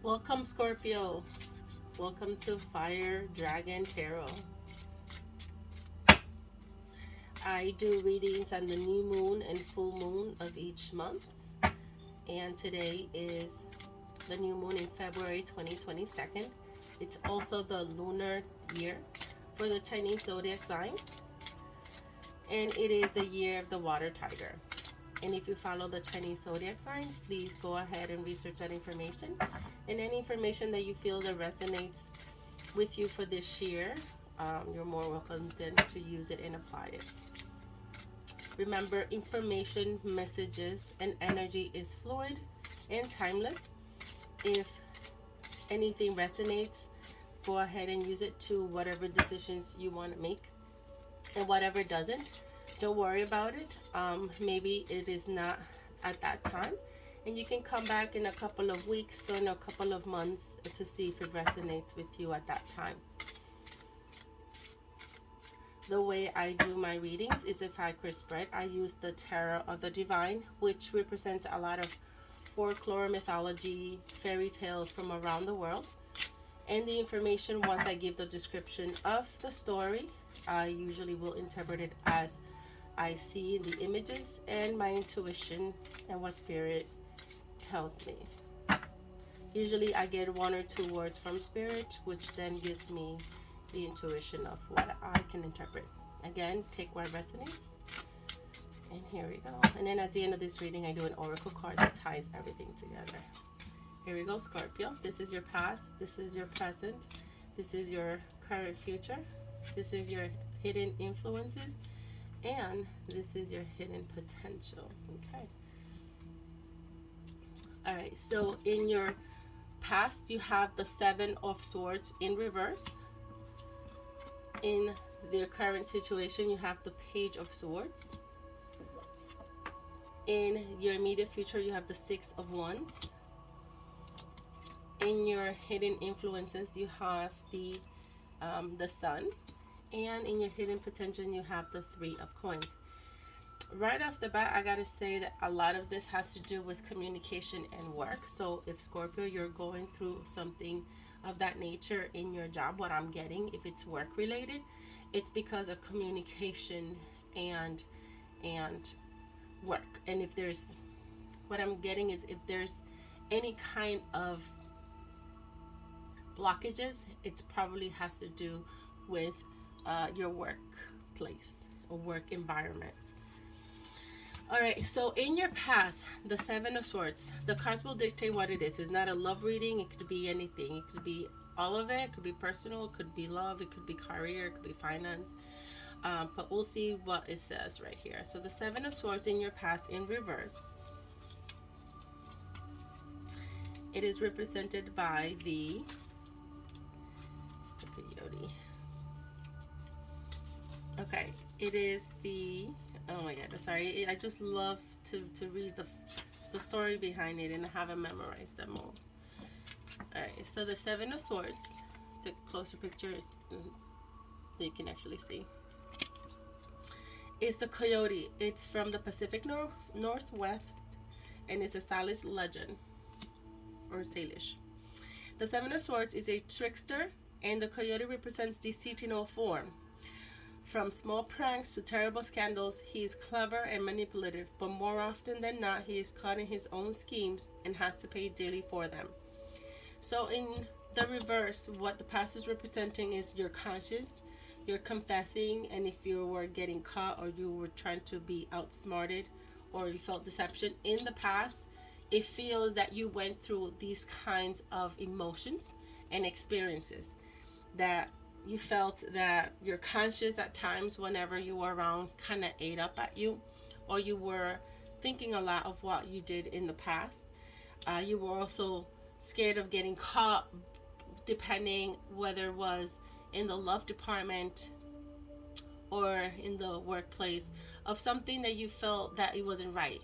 Welcome, Scorpio. Welcome to Fire Dragon Tarot. I do readings on the new moon and full moon of each month. And today is the new moon in February 2022. It's also the lunar year for the Chinese zodiac sign. And it is the year of the water tiger. And if you follow the Chinese zodiac sign, please go ahead and research that information. And any information that you feel that resonates with you for this year, you're more welcome then to use it and apply it. Remember, information, messages, and energy is fluid and timeless. If anything resonates, go ahead and use it to whatever decisions you want to make. And whatever doesn't, don't worry about it. Maybe it is not at that time, and you can come back in a couple of weeks or in a couple of months to see if it resonates with you at that time. The way I do my readings is a 5-card spread. I use the Tarot of the Divine, which represents a lot of folklore, mythology, fairy tales from around the world. And the information, once I give the description of the story, I usually will interpret it as I see the images and my intuition and what spirit tells me. Usually I get 1 or 2 words from spirit, which then gives me the intuition of what I can interpret. Again, take what resonates. And here we go. And then at the end of this reading, I do an oracle card that ties everything together. Here we go, Scorpio. This is your past. This is your present. This is your current future. This is your hidden influences. And this is your hidden potential. Okay. All right. So in your past, you have the 7 of Swords in reverse. In their current situation, you have the Page of Swords. In your immediate future, you have the 6 of Wands. In your hidden influences, you have the Sun. And in your hidden potential, you have the 3 of Coins. Right off the bat, I gotta say that a lot of this has to do with communication and work. So if Scorpio, you're going through something of that nature in your job, what I'm getting, if it's work related, it's because of communication and work. And if there's, what I'm getting is if there's any kind of blockages, it's probably has to do with your workplace or work environment. All right, so in your past, the 7 of Swords, the cards will dictate what it is. It's not a love reading. It could be anything. It could be all of it. It could be personal. It could be love. It could be career. It could be finance. But we'll see what it says right here. So the 7 of Swords in your past in reverse. It is represented by the coyote. Okay, it is the, oh my god, sorry, I just love to read the story behind it and have it memorized them all. Alright, so the 7 of Swords, take a closer picture so you can actually see. It's the coyote. It's from the Pacific Northwest, and it's a Salish legend, or Salish. The 7 of Swords is a trickster, and the coyote represents deceit in all form. From small pranks to terrible scandals, he is clever and manipulative, but more often than not, he is caught in his own schemes and has to pay dearly for them. So in the reverse, what the past is representing is your conscience, you're confessing, and if you were getting caught or you were trying to be outsmarted or you felt deception in the past, it feels that you went through these kinds of emotions and experiences, that you felt that your conscience at times whenever you were around kind of ate up at you, or you were thinking a lot of what you did in the past. You were also scared of getting caught, depending whether it was in the love department or in the workplace, of something that you felt that it wasn't right.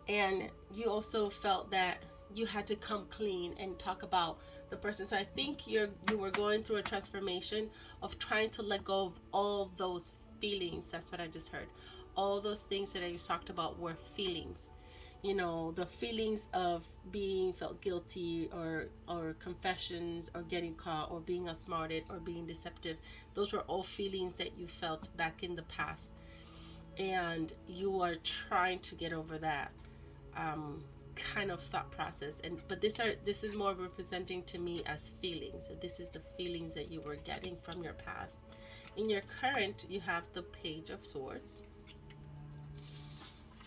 And you also felt that you had to come clean and talk about the person. So I think you were going through a transformation of trying to let go of all those feelings. That's what I just heard. All those things that I just talked about were feelings. you know, the feelings of being felt guilty, or confessions, or getting caught, or being outsmarted, or being deceptive. Those were all feelings that you felt back in the past, and you are trying to get over that kind of thought process. And but this is more representing to me as feelings. This is the feelings that you were getting from your past. In your current, you have the Page of Swords.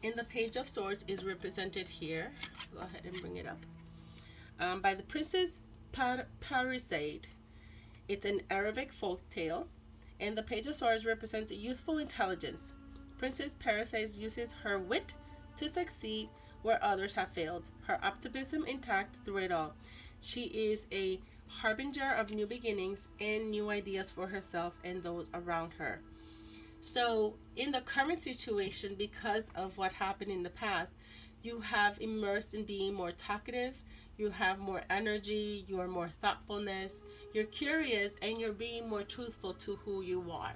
And the Page of Swords is represented here. Go ahead and bring it up. By the Princess Parisade. It's an Arabic folk tale. And the Page of Swords represents youthful intelligence. Princess Parisade uses her wit to succeed where others have failed, her optimism intact through it all. She is a harbinger of new beginnings and new ideas for herself and those around her. So in the current situation, because of what happened in the past, you have immersed in being more talkative, you have more energy, you are more thoughtfulness, you're curious, and you're being more truthful to who you are.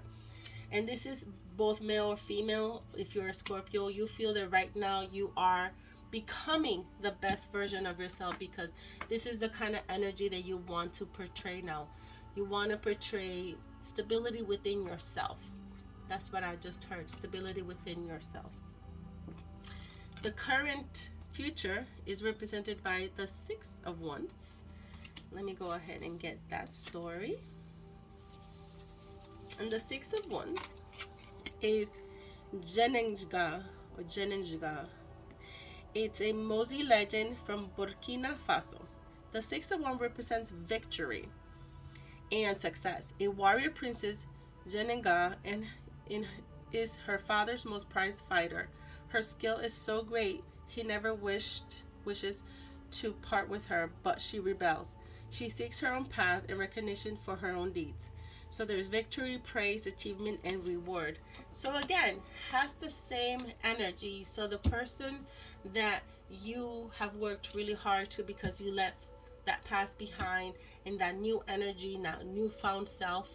And this is both male or female. If you're a Scorpio, you feel that right now you are becoming the best version of yourself, because this is the kind of energy that you want to portray now. You want to portray stability within yourself. That's what I just heard, stability within yourself. The current future is represented by the Six of Wands. Let me go ahead and get that story. And the Six of Wands is Jenenga, or Jenenga. It's a Mozi legend from Burkina Faso. The Six of Wands represents victory and success. A warrior princess, Jenenga, is her father's most prized fighter. Her skill is so great, he never wishes to part with her, but she rebels. She seeks her own path and recognition for her own deeds. So there's victory, praise, achievement, and reward. So again, has the same energy. So the person that you have worked really hard to, because you left that past behind, and that new energy, now newfound self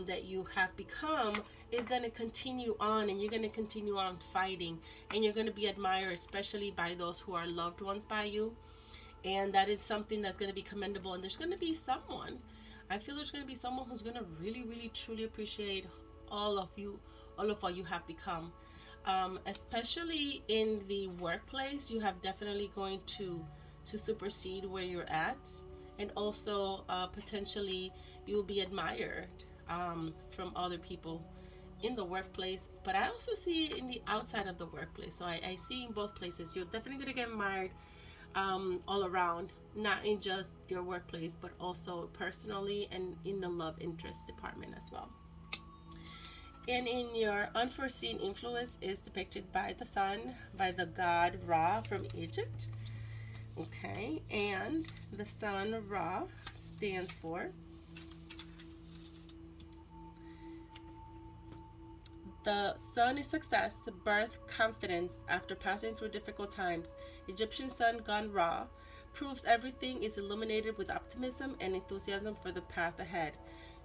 that you have become, is going to continue on, and you're going to continue on fighting, and you're going to be admired, especially by those who are loved ones by you. And that is something that's going to be commendable. And there's going to be someone, I feel there's going to be someone who's going to really, really, truly appreciate all of you, all of what you have become. Especially in the workplace, you have definitely going to supersede where you're at. And also potentially you will be admired from other people in the workplace. But I also see it in the outside of the workplace. So I see in both places, you're definitely going to get admired all around, not in just your workplace, but also personally and in the love interest department as well. And in your unforeseen influence is depicted by the sun, by the god Ra from Egypt. Okay, and the sun Ra stands for the sun is success, birth, confidence after passing through difficult times. Egyptian sun god Ra proves everything is illuminated with optimism and enthusiasm for the path ahead.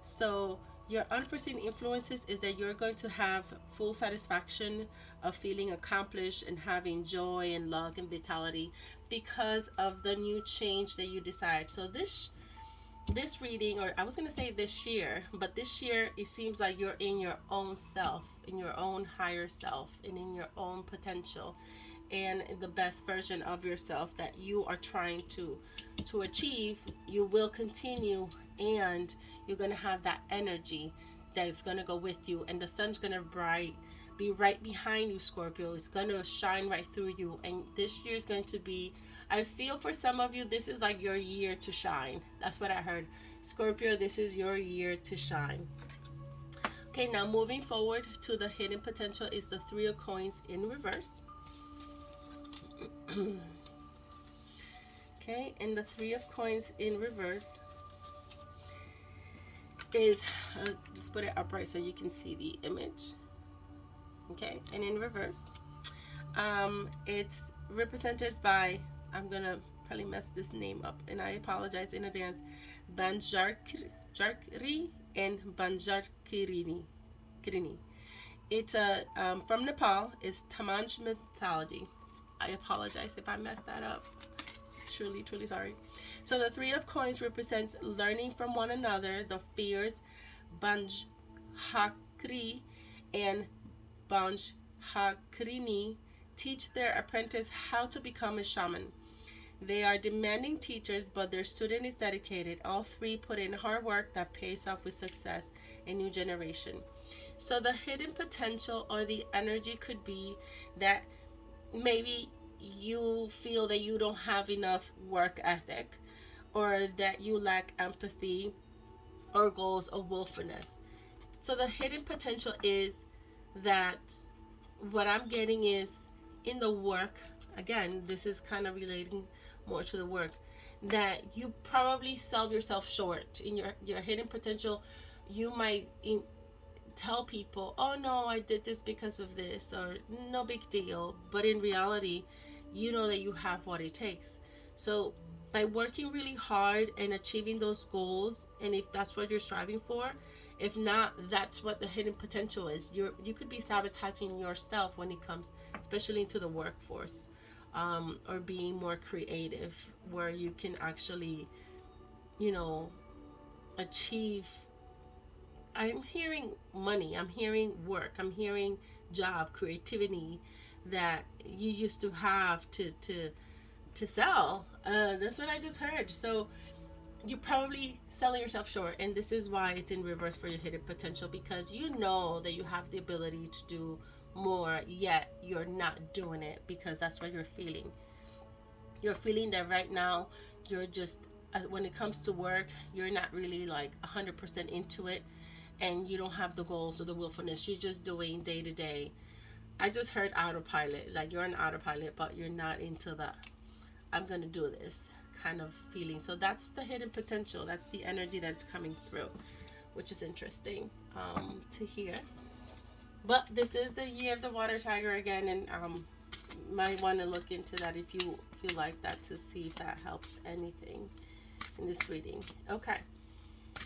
So your unforeseen influences is that you're going to have full satisfaction of feeling accomplished and having joy and luck and vitality because of the new change that you desire. So this reading, or I was going to say this year, but this year it seems like you're in your own self, in your own higher self, and in your own potential, and the best version of yourself that you are trying to achieve. You will continue, and you're going to have that energy that's going to go with you, and the sun's going to be right behind you, Scorpio. It's going to shine right through you, and this year is going to be, I feel for some of you, this is like your year to shine. That's what I heard. Scorpio, this is your year to shine. Okay, now moving forward to the hidden potential is the Three of Coins in reverse. Okay, and the Three of Coins in reverse is, let's put it upright so you can see the image. Okay, and in reverse, it's represented by, I'm gonna probably mess this name up, and I apologize in advance, Banjarkri and Banjarkirini. It's from Nepal. It's Tamanj mythology. I apologize if I messed that up. Truly, truly sorry. So the Three of Coins represents learning from one another. The fears, Banj Hakri and Banj Hakrini, teach their apprentice how to become a shaman. They are demanding teachers, but their student is dedicated. All three put in hard work that pays off with success in new generation. So the hidden potential or the energy could be that maybe you feel that you don't have enough work ethic, or that you lack empathy or goals or willfulness. So the hidden potential is that what I'm getting is in the work, again, this is kind of relating more to the work, that you probably sell yourself short in your hidden potential. You might tell people, oh no, I did this because of this, or no big deal, but in reality you know that you have what it takes. So by working really hard and achieving those goals, and if that's what you're striving for, if not, that's what the hidden potential is. You could be sabotaging yourself when it comes especially into the workforce, or being more creative, where you can actually, achieve. I'm hearing money, I'm hearing work, I'm hearing job, creativity that you used to have to sell. That's what I just heard. So you're probably selling yourself short, and this is why it's in reverse for your hidden potential, because you know that you have the ability to do more, yet you're not doing it because that's what you're feeling. You're feeling that right now you're just, when it comes to work, you're not really like 100% into it, and you don't have the goals or the willfulness. You're just doing day to day. I just heard autopilot, like you're an autopilot, but you're not into the I'm gonna do this kind of feeling. So that's the hidden potential. That's the energy that's coming through, which is interesting to hear. But this is the year of the water tiger again, and might want to look into that if you like that, to see if that helps anything in this reading. Okay,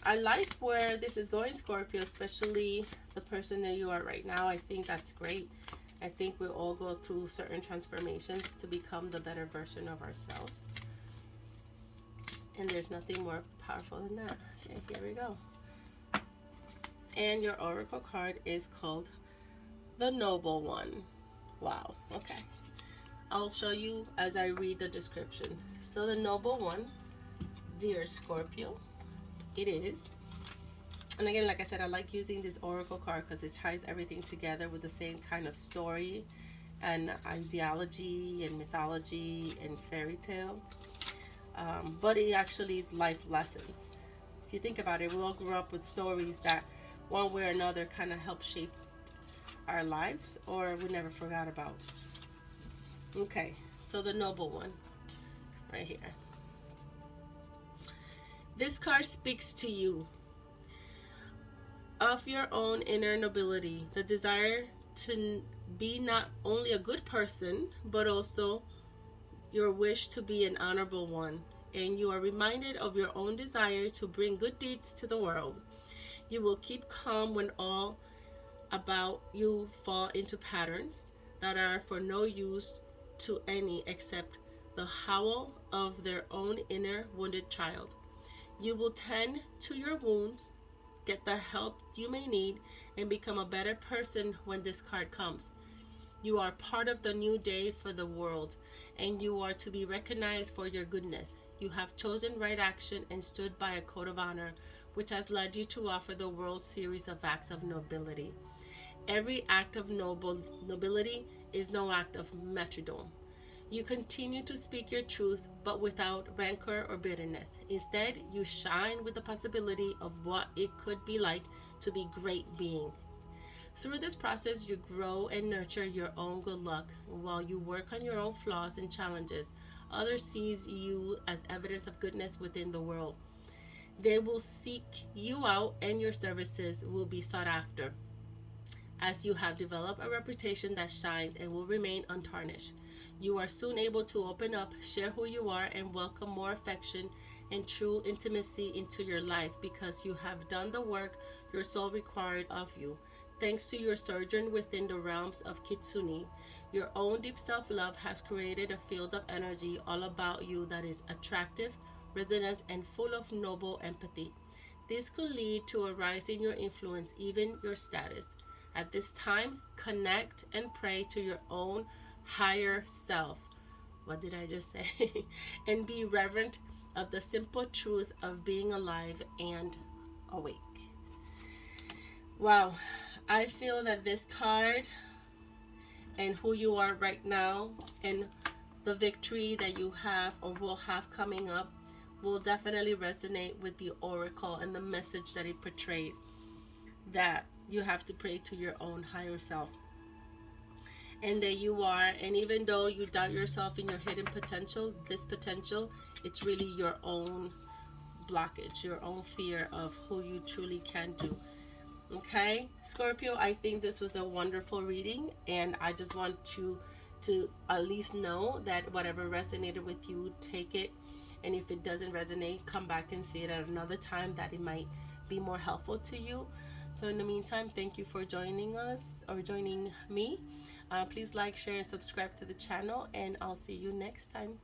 I like where this is going, Scorpio, especially the person that you are right now. I think that's great. I think we all go through certain transformations to become the better version of ourselves, and there's nothing more powerful than that. Okay, here we go. And your oracle card is called the Noble One. Wow. Okay, I'll show you as I read the description. So the Noble One, dear Scorpio, it is, and again, like I said, I like using this oracle card because it ties everything together with the same kind of story and ideology and mythology and fairy tale, but it actually is life lessons. If you think about it, we all grew up with stories that one way or another kind of help shape our lives, or we never forgot about. Okay, so the Noble One right here. This card speaks to you of your own inner nobility, the desire to be not only a good person, but also your wish to be an honorable one. And you are reminded of your own desire to bring good deeds to the world. You will keep calm when all about you fall into patterns that are for no use to any except the howl of their own inner wounded child. You will tend to your wounds, get the help you may need, and become a better person when this card comes. You are part of the new day for the world, and you are to be recognized for your goodness. You have chosen right action and stood by a code of honor, which has led you to offer the world series of acts of nobility. Every act of nobility is no act of martyrdom. You continue to speak your truth, but without rancor or bitterness. Instead, you shine with the possibility of what it could be like to be great being. Through this process, you grow and nurture your own good luck. While you work on your own flaws and challenges, others sees you as evidence of goodness within the world. They will seek you out, and your services will be sought after, as you have developed a reputation that shines and will remain untarnished. You are soon able to open up, share who you are, and welcome more affection and true intimacy into your life, because you have done the work your soul required of you. Thanks to your sojourn within the realms of Kitsune, your own deep self-love has created a field of energy all about you that is attractive, resonant, and full of noble empathy. This could lead to a rise in your influence, even your status. At this time, connect and pray to your own higher self. What did I just say? And be reverent of the simple truth of being alive and awake. Wow, I feel that this card and who you are right now and the victory that you have or will have coming up will definitely resonate with the oracle and the message that it portrayed, that you have to pray to your own higher self, and that you are, and even though you doubt yourself in your hidden potential, this potential, it's really your own blockage, your own fear of who you truly can do. Okay, Scorpio, I think this was a wonderful reading, and I just want you to at least know that whatever resonated with you, take it. And if it doesn't resonate, come back and see it at another time that it might be more helpful to you. So in the meantime, thank you for joining us or joining me. Please like, share, and subscribe to the channel, and I'll see you next time.